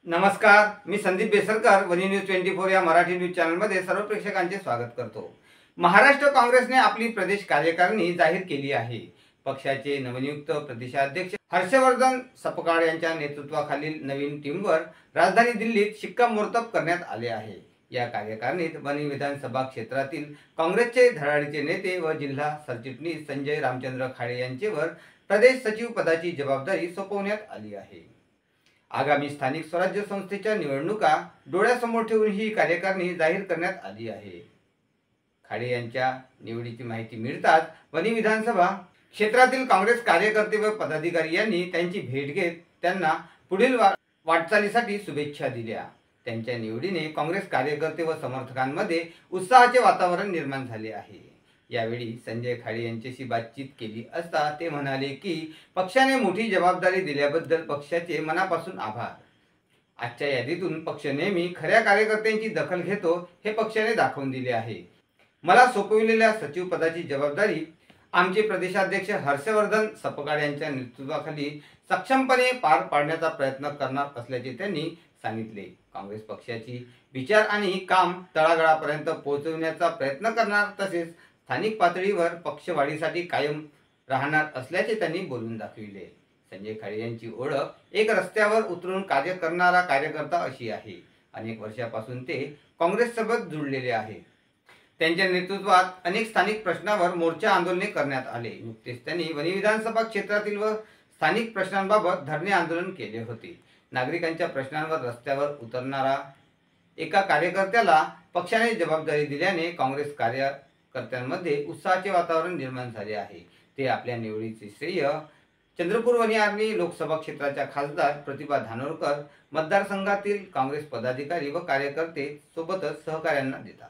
नमस्कार, मी संदीप बेसरकर वनी न्यूज 24 या मराठी न्यूज चॅनलमध्ये सर्व प्रेक्षकांचे स्वागत करतो। महाराष्ट्र काँग्रेसने आपली प्रदेश कार्यकारिणी जाहीर केली आहे। पक्षाचे नवनियुक्त प्रदेशाध्यक्ष हर्षवर्धन सपकाळ यांच्या नेतृत्वाखालील नवीन टीमवर राजधानी दिल्लीत शिक्कामोर्तब करण्यात आले आहे। या कार्यकारिणीत वनी विधानसभा क्षेत्रातील काँग्रेसचे धडाडीचे नेते व जिल्हा सरचिटणीस संजय रामचंद्र खाडे यांचेवर प्रदेश सचिव पदाची जबाबदारी सोपवण्यात आली आहे। आगामी स्थानिक स्वराज्य संस्थेच्या निवडणुका डोळ्यासमोर ठेवून ही कार्यकारिणी जाहीर करण्यात आली आहे। खाडे यांच्या निवडीची माहिती मिळताच वनी विधानसभा क्षेत्रातील काँग्रेस कार्यकर्ते व पदाधिकारी यांनी त्यांची भेट घेत त्यांना पुढील वाटचालीसाठी शुभेच्छा दिल्या। त्यांच्या निवडीने काँग्रेस कार्यकर्ते व समर्थकांमध्ये उत्साहाचे वातावरण निर्माण झाले आहे। यावेळी संजय खाडे यांच्याशी बातचीत केली असता ते म्हणाले की पक्षाने मोठी जबाबदारी दिल्याबद्दल पक्षाचे मनापासून आभार। आजच्या यादीतून पक्ष नेहमी खऱ्या कार्यकर्त्यांची दखल घेतो हे पक्षाने दाखवून दिले आहे। मला सोपविलेल्या सचिव पदाची जबाबदारी आमचे प्रदेशाध्यक्ष हर्षवर्धन सपकाळ यांच्या नेतृत्वाखाली सक्षमपणे पार पाडण्याचा प्रयत्न करणार असल्याचे त्यांनी सांगितले। काँग्रेस पक्षाची विचार आणि काम तळागाळापर्यंत पोहोचवण्याचा प्रयत्न करणार तसेच स्थानिक पातळीवर पक्षवाढीसाठी कायम राहणार असल्याचे त्यांनी बोलून दाखविले। संजय खाडे यांची ओळख एक रस्त्यावर उतरून कार्य करणारा कार्यकर्ता अशी आहे। अनेक वर्षापासून ते काँग्रेससोबत जुळलेले आहेत। त्यांच्या नेतृत्वात अनेक स्थानिक प्रश्नावर मोर्चा आंदोलने करण्यात आले। नुकतेच त्यांनी वनी विधानसभा क्षेत्रातील व स्थानिक प्रश्नांबाबत धरणे आंदोलन केले होते। नागरिकांच्या प्रश्नांवर रस्त्यावर उतरणारा एका कार्यकर्त्याला पक्षाने जबाबदारी दिल्याने काँग्रेस कार्यकर्त्यांमध्ये उत्साहाचे वातावरण निर्माण झाले आहे। ते आपल्या निवडीचे श्रेय चंद्रपूर वनी आर्णी लोकसभा क्षेत्राच्या खासदार प्रतिभा धानोरकर मतदारसंघातील काँग्रेस पदाधिकारी व कार्यकर्ते सोबतच सहकाऱ्यांना देतात।